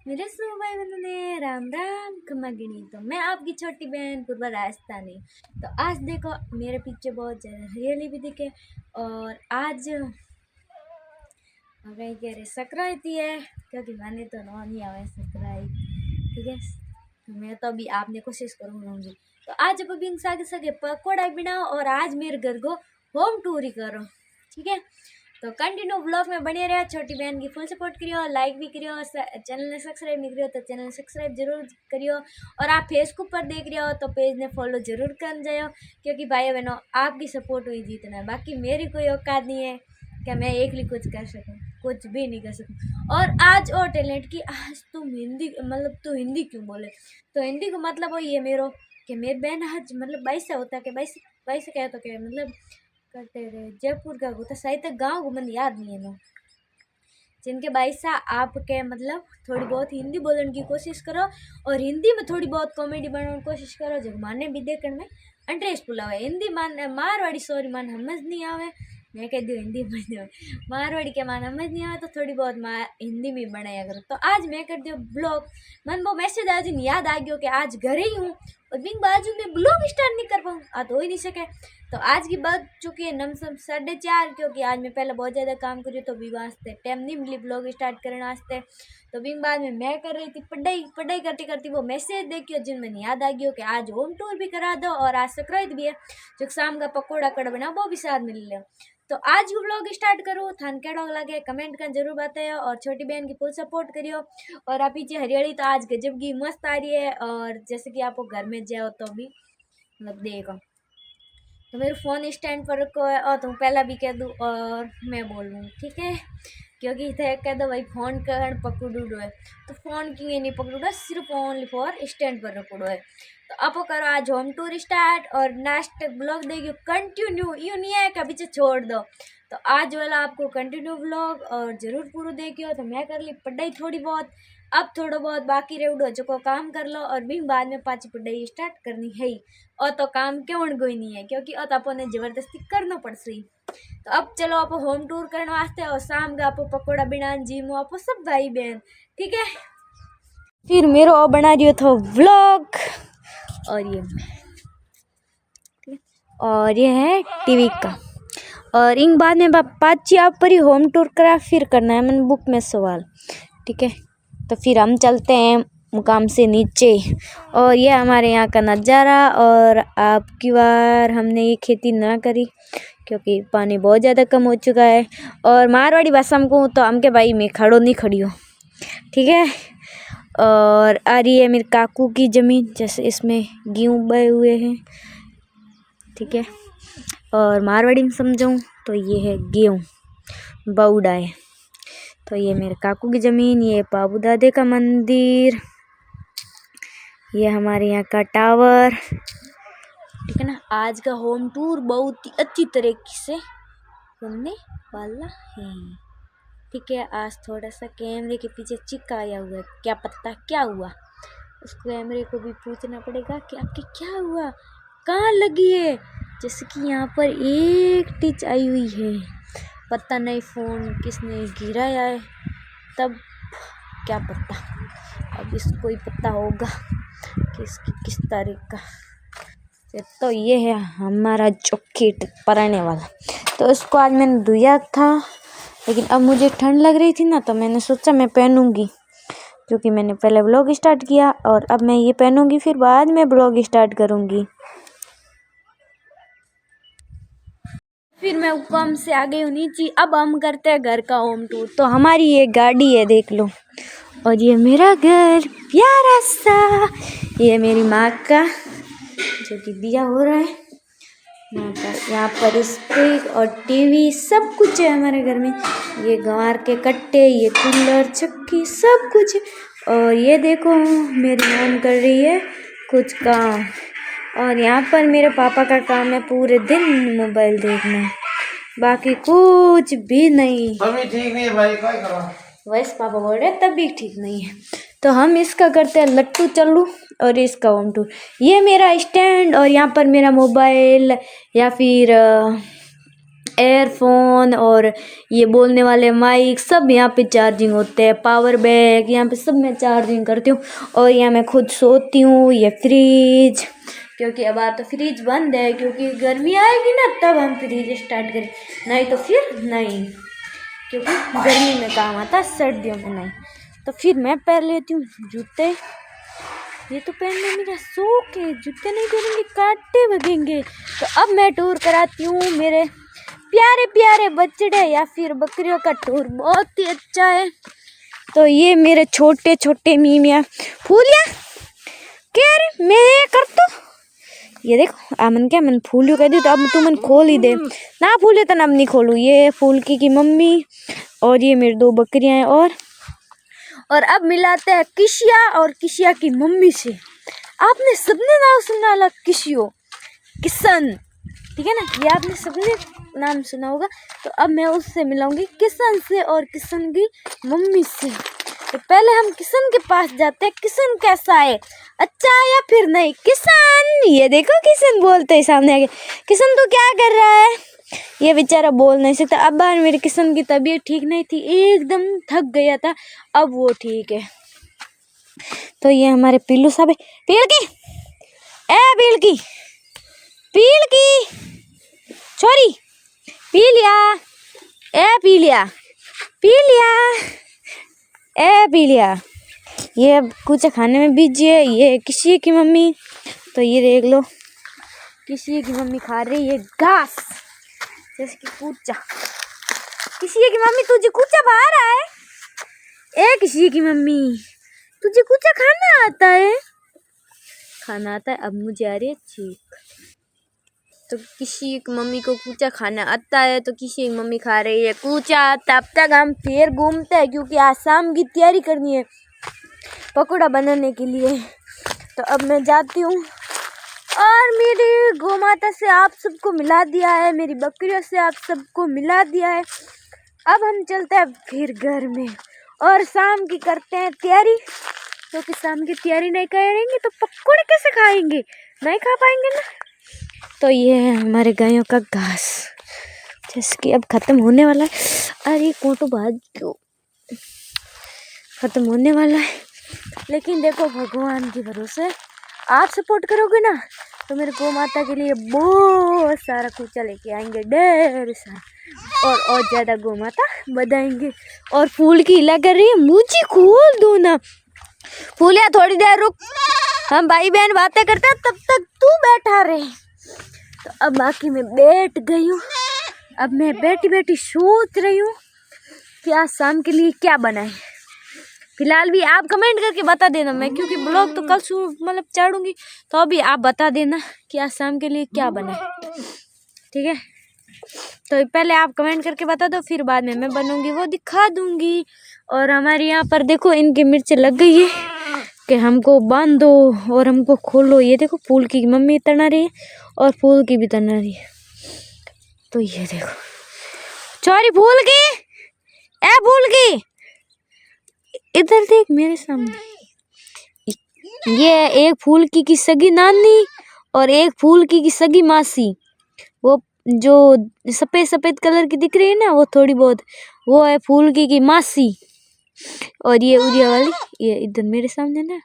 मेरे सुनो भाई बहनों ने राम राम खमागिनी। तो मैं आपकी छोटी बहन पूर्वा राजस्थानी। तो आज देखो मेरे पीछे बहुत ज़्यादा हरियाली भी दिखे। और आज हमें कह रहे संक्रांति है, क्योंकि मैंने तो नहीं आवे संक्रांति। ठीक है, तो मैं तो अभी आपने कोशिश करूँगी। तो आज अभी सागे सागे पकौड़ा बनाओ और आज मेरे घर को होम टूर ही करो। ठीक है, तो कंटिन्यू ब्लॉग में बने रहे। छोटी बहन की फुल सपोर्ट करियो, लाइक भी करियो, चैनल ने सब्सक्राइब नहीं करियो तो चैनल ने सब्सक्राइब जरूर करियो। और आप फेसबुक पर देख रहे हो तो पेज ने फॉलो जरूर कर जाओ, क्योंकि भाई बहनों आपकी सपोर्ट हुई जीतना है। बाकी मेरी कोई औकात नहीं है कि मैं एकली कुछ कर सकूँ, कुछ भी नहीं कर सकूँ। और आज और टैलेंट की आज तुम हिंदी मतलब तू हिंदी क्यों बोले, तो हिंदी का मतलब वही है मेरो कि मेरी बहन आज मतलब 22 से होता है कि 22 से क्या तो क्या मतलब करते रहे जयपुर का होता शायद तक गाँव घूमन याद नहीं है ना। जिनके बाईसा आपके मतलब थोड़ी बहुत हिंदी बोलने की कोशिश करो और हिंदी में थोड़ी बहुत कॉमेडी बनाने की कोशिश करो जो माने भी देखने में इंटरेस्ट पुलावे। हिंदी मान मारवाड़ी सॉरी मान समझ नहीं आवे, मैं कह दी हिंदी में मारवाड़ी के मान समझ नहीं आवे तो थोड़ी बहुत हिंदी में बनाया करो। तो आज मैं कर दी ब्लॉग, मन वो मैसेज आज याद आ गया कि आज घर ही हूँ और बिन बाजू में ब्लॉग स्टार्ट नहीं कर पाऊँ, आज हो ही नहीं सके। तो आज की बात चुकी है नमसम 4:30, क्योंकि आज मैं पहले बहुत ज़्यादा काम करी तो भी वास्ते टाइम नहीं मिली ब्लॉग स्टार्ट करने वास्ते। तो भी बाद में मैं कर रही थी पढ़ाई करती करती वो मैसेज देखियो जिनमें याद आ गया कि आज होम टूर भी करा दो और आज संक्रांति भी है, जो शाम का पकौड़ा कड़ बना वो भी साथ मिल लो। तो आज वो ब्लॉग स्टार्ट करूँ, थान कैडो लगे कमेंट कर जरूर बताओ और छोटी बहन की फुल सपोर्ट करियो। और आप पीछे हरियाली तो आज गजब की मस्त आ रही है, और जैसे कि आप घर में जाओ तो भी मतलब देखो। तो मेरे फ़ोन स्टैंड पर रखो है और तुम पहला भी कह दूँ और मैं बोलूँ, ठीक है, क्योंकि इधर कह दो भाई फ़ोन कर पकड़ो है तो फ़ोन क्यों नहीं पकड़ूगा, सिर्फ ओनली फॉर स्टैंड पर रखो है। तो आप करो आज होम टूर स्टार्ट और नेक्स्ट ब्लॉग देखियो कंटिन्यू, यूँ नहीं है कभी से छोड़ दो। तो आज वाला आपको कंटिन्यू ब्लॉग और ज़रूर पूरा देखियो। तो मैं कर ली पढ़ाई थोड़ी बहुत, अब थोड़ा बहुत बाकी रह उड़ो जो को काम कर लो और भी बाद में पाची पढ़ाई स्टार्ट करनी है ही। और तो काम क्यों कोई नहीं है, क्योंकि अब अपने जबरदस्ती करना पड़ सी। तो अब चलो आप होम टूर करने वास्ते और शाम का आप पकौड़ा बिना जीमो आप सब भाई बहन, ठीक है। फिर मेरा बना दियो था व्लॉग और ये और ये है टीवी का। और इन बाद में पाची आप पर ही होम टूर करा फिर करना है मन बुक में सवाल, ठीक है। तो फिर हम चलते हैं मुकाम से नीचे और ये हमारे यहाँ का नज़ारा। और आपकी बार हमने ये खेती ना करी क्योंकि पानी बहुत ज़्यादा कम हो चुका है। और मारवाड़ी भाषा में कहूँ तो हम के भाई मैं खड़ो नहीं खड़ी हो, ठीक है। और आ रही है मेरे काकू की ज़मीन, जैसे इसमें गेहूँ बोए हुए हैं, ठीक है। और मारवाड़ी में समझाऊँ तो ये है गेहूँ बाउडा है। तो ये मेरे काकू की ज़मीन, ये बाबू दादे का मंदिर, ये हमारे यहाँ का टावर, ठीक है ना। आज का होम टूर बहुत ही अच्छी तरीके से होने वाला है, ठीक है। आज थोड़ा सा कैमरे के पीछे चिक आया हुआ है, क्या पता क्या हुआ, उस कैमरे को भी पूछना पड़ेगा कि आपके क्या हुआ, कहाँ लगी है। जैसे कि यहाँ पर एक टिच आई हुई है, पता नहीं फ़ोन किसने गिराया है, तब क्या पता, अब इसको ही पता होगा कि इसकी किस तारीख का। तो ये है हमारा जॉकेट पराने वाला, तो इसको आज मैंने धोया था, लेकिन अब मुझे ठंड लग रही थी ना तो मैंने सोचा मैं पहनूंगी, क्योंकि मैंने पहले ब्लॉग स्टार्ट किया और अब मैं ये पहनूंगी फिर बाद में ब्लॉग स्टार्ट करूंगी। फिर मैं काम से आ गई हूँ नीचे, अब हम करते हैं घर का होम टूर। तो हमारी ये गाड़ी है देख लो, और ये मेरा घर प्यारा सा, ये मेरी माँ का जो कि दिया हो रहा है यहाँ पर स्पीकर और टीवी सब कुछ है हमारे घर में। ये गार के कट्टे, ये कूलर छक्की सब कुछ है। और ये देखो मेरी मॉम कर रही है कुछ काम, और यहाँ पर मेरे पापा का काम है पूरे दिन मोबाइल देखना, बाकी कुछ भी नहीं। ठीक नहीं है भाई, क्या करो, वैसे पापा बोल रहे तब भी ठीक नहीं है। तो हम इसका करते हैं लट्टू चल्लू और इसका होम टूर। ये मेरा स्टैंड और यहाँ पर मेरा मोबाइल या फिर एयरफोन और ये बोलने वाले माइक सब यहाँ पे चार्जिंग होते हैं। पावर बैंक यहाँ पे सब मैं चार्जिंग करती हूँ। और यहाँ मैं खुद सोती हूँ। ये फ्रिज, क्योंकि अब तो फ्रिज बंद है क्योंकि गर्मी आएगी ना तब हम फ्रिज स्टार्ट करें, नहीं तो फिर नहीं, क्योंकि गर्मी में काम आता है, सर्दियों में नहीं। तो फिर मैं पहन लेती हूँ जूते। ये तो पहनना मेरा शौक है, जूते नहीं पहनेंगे कांटे लगेंगे। तो अब मैं टूर कराती हूँ मेरे प्यारे प्यारे बछड़े या फिर बकरियों का टूर बहुत ही अच्छा है। तो ये मेरे छोटे छोटे मीमिया फूलिया क्या रे मैं कर तो ये देखो आमन क्या मन फूलियो कह दी तो अब तू मन खोल ही दे ना, फूले तो अब नहीं खोलू। ये फूलकी की मम्मी और ये मेरी 2 बकरियां हैं। और अब मिलाते हैं किशिया और किशिया की मम्मी से। आपने सबने नाम सुना होगा किशियो, किशन, ठीक है ना, ये आपने सबने नाम सुना होगा। तो अब मैं उससे मिलाऊंगी किशन से और किशन की मम्मी से। तो पहले हम किशन के पास जाते हैं। किशन कैसा है, अच्छा है या फिर नहीं? किशन, ये देखो किशन बोलते हैं सामने आके, किशन तू क्या कर रहा है? ये बेचारा बोल नहीं सकता। अब बार मेरे किशन की तबीयत ठीक नहीं थी, एकदम थक गया था, अब वो ठीक है। तो ये हमारे पिल्लू साहब है। पिलकी, ए पिलकी, पिलकी छोरी, पीलिया, ए पीलिया, पीलिया, ए पीलिया। ये अब कुछ खाने में बिजी है। ये किसी की मम्मी, तो ये देख लो किसी की मम्मी खा रही है घास जैसे कि कूचा। किसी की मम्मी तुझे कूचा बाहर आए, ए किसी की मम्मी तुझे कूचा खाना आता है? खाना आता है। अब मुझे आ रही है चीख। तो किसी की मम्मी को कूचा खाना आता है तो किसी की मम्मी खा रही है कूचा। तब तक हम फिर घूमते हैं क्योंकि आज शाम की तैयारी करनी है पकौड़ा बनाने के लिए। तो अब मैं जाती हूँ और मेरी गौ माता से आप सबको मिला दिया है, मेरी बकरियों से आप सबको मिला दिया है। अब हम चलते हैं फिर घर में और शाम की करते हैं तैयारी, क्योंकि शाम की तैयारी नहीं करेंगे तो पकौड़े कैसे खाएंगे, नहीं खा पाएंगे ना। तो ये है हमारे गायों का घास जैसे कि अब ख़त्म होने वाला है। अरे कोटो भाग क्यों, ख़त्म होने वाला है। लेकिन देखो भगवान के भरोसे आप सपोर्ट करोगे ना तो मेरे गौ माता के लिए बहुत सारा कूचा लेके आएंगे, ढेर सारा, और ज़्यादा गौ माता बढ़ाएंगे। और फूल की हिला कर रही है, मुझे खोल दो ना फूलिया, थोड़ी देर रुक, हम भाई बहन बातें करते हैं तब तक तू बैठा रहे। तो अब बाकी मैं बैठ गई हूँ। अब मैं बैठी बैठी सोच रही हूँ कि आज शाम के लिए क्या बनाए। फिलहाल भी आप कमेंट करके बता देना, मैं क्योंकि ब्लॉग तो कल मतलब चाड़ूंगी, तो अभी आप बता देना कि आज शाम के लिए क्या बनाए, ठीक है। तो पहले आप कमेंट करके बता दो, फिर बाद में मैं बनूंगी वो दिखा दूंगी। और हमारे यहाँ पर देखो इनकी मिर्च लग गई है कि हमको बांधो और हमको खोलो। ये देखो फूल की मम्मी तना रही है और फूल की भी तना रही है। तो ये देखो चोरी फूल की, ए फूल की इधर देख मेरे सामने। ये एक फूल की सगी नानी और एक फूल की सगी मासी, वो जो सफ़ेद सफ़ेद कलर की दिख रही है ना वो थोड़ी बहुत, वो है फूल की मासी। और ये उड़िया वाली ये इधर मेरे सामने ना,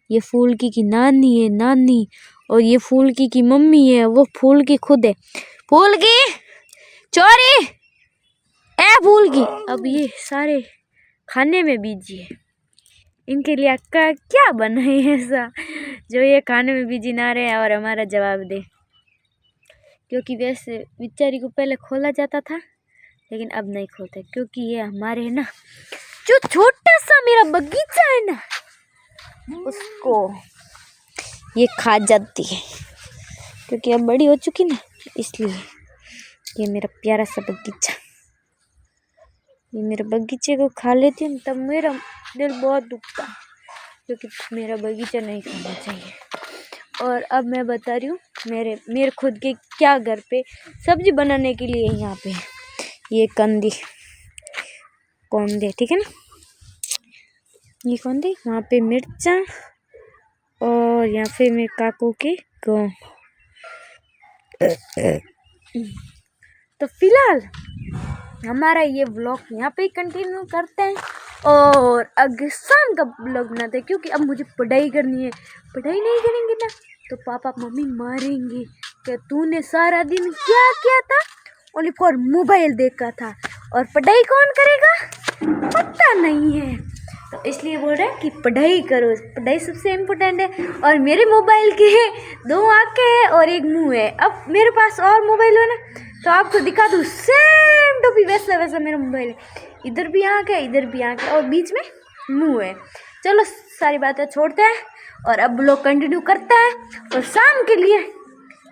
ये फूल की नानी है, नानी। और ये फूल की मम्मी है, वो फूल की खुद है। फूल की चोरी, ए फूल की। अब ये सारे खाने में बिजी है, इनके लिए अक्का क्या बनाए ऐसा जो ये खाने में बिजी ना रहे और हमारा जवाब दे। क्योंकि वैसे बेचारी को पहले खोला जाता था लेकिन अब नहीं खोलते, क्योंकि ये हमारे है ना जो छोटा सा मेरा बगीचा है ना उसको ये खा जाती है, क्योंकि अब बड़ी हो चुकी ना, इसलिए ये मेरा प्यारा सा बगीचा, ये मेरे बगीचे को खा लेती है तब मेरा दिल बहुत दुखता, क्योंकि मेरा बगीचा नहीं खाना चाहिए। और अब मैं बता रही हूँ मेरे खुद के क्या घर पे सब्जी बनाने के लिए यहाँ पे ये कंदी कौंदे, ठीक है ना, ये कौंदे, वहाँ पे मिर्चा और यहाँ पे मेरे काकू के गाँव। तो फिलहाल हमारा ये व्लॉग यहाँ पे कंटिन्यू करते हैं और अगर शाम का व्लॉग बनाते हैं, क्योंकि अब मुझे पढ़ाई करनी है। पढ़ाई नहीं करेंगे ना तो पापा मम्मी मारेंगे कि तूने सारा दिन क्या किया था, ओनली फॉर मोबाइल देखा था, और पढ़ाई कौन करेगा पता नहीं है। तो इसलिए बोल रहे हैं कि पढ़ाई करो, पढ़ाई सबसे इम्पोर्टेंट है। और मेरे मोबाइल के 2 आँखें हैं और 1 मुंह है। अब मेरे पास और मोबाइल हो ना तो आपको दिखा दूँ, सेम टू बी वैसा वैसा मेरा मोबाइल है। इधर भी आँख है, इधर भी आँख है और बीच में मुंह है। चलो सारी बातें छोड़ते हैं और अब ब्लॉग कंटिन्यू करते हैं और शाम के लिए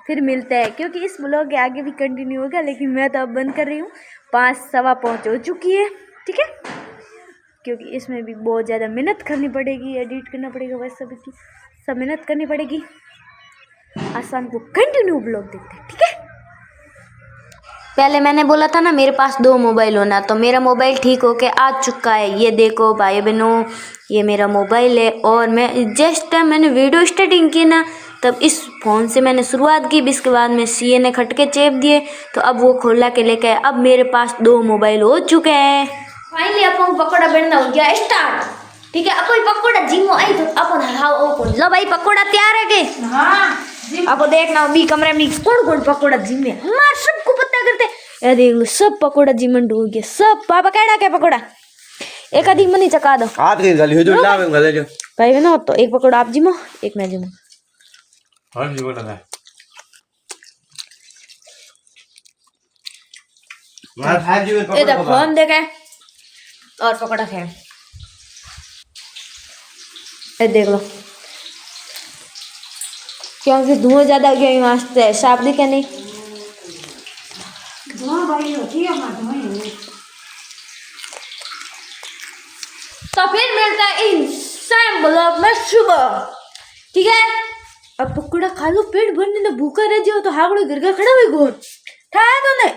फिर मिलते हैं, क्योंकि इस ब्लॉग के आगे भी कंटिन्यू होगा, लेकिन मैं तो अब बंद कर रही हूँ। 5:15 हो चुकी है, ठीक है, क्योंकि इसमें भी बहुत ज़्यादा मेहनत करनी पड़ेगी, एडिट करना पड़ेगा, वैसे भी सब मेहनत करनी पड़ेगी। आज शाम को कंटिन्यू ब्लॉग देखते हैं, ठीक है। पहले मैंने बोला था ना मेरे पास 2 मोबाइल होना, तो मेरा मोबाइल ठीक होके आ चुका है। ये देखो भाई बहनों, ये मेरा मोबाइल है। और मैं जस्ट टाइम मैंने वीडियो स्टार्टिंग की ना तब इस फ़ोन से मैंने शुरुआत की, इसके बाद में सीए ने खटके चेप दिए, तो अब वो खोला के लेके अब मेरे पास 2 मोबाइल हो चुके हैं। फाइनली अपन पकोड़ा बनना हो गया स्टार्ट, ठीक है। अपन पकोड़ा जिमो आई तो अपन लो भाई पकोड़ा तैयार है के? हाँ। आपको देखना बी कमरे में कौन कौन पकोड़ा जिमे, हमारे सबको पता करते। ये देख लो सब पकोड़ा जिमन हो गया सब। पापा केड़ा के पकोड़ा एक आधी मनी चका दो आप के गली हो जो लावे गले जो भाई ना, तो एक पकोड़ा आप जिमो एक मैं जिमो। हां जी बोला है मार भाई जी पकोड़ा। इधर फोन देखे और पकोड़ा खाए। ये देख लो क्योंकि धुआं ज्यादा हो गया वास्ते साफ दिखे नहीं। धुआं भाई होती है हमारा धुआं। तो फिर मिलता है इन सेम ब्लॉग में सुबह, ठीक है। अब पकोड़ा खा लो, पेट भरने तो भूखा रह जाओ तो हागड़ो गिर के खड़ा हुई गोर ठाया तो नहीं।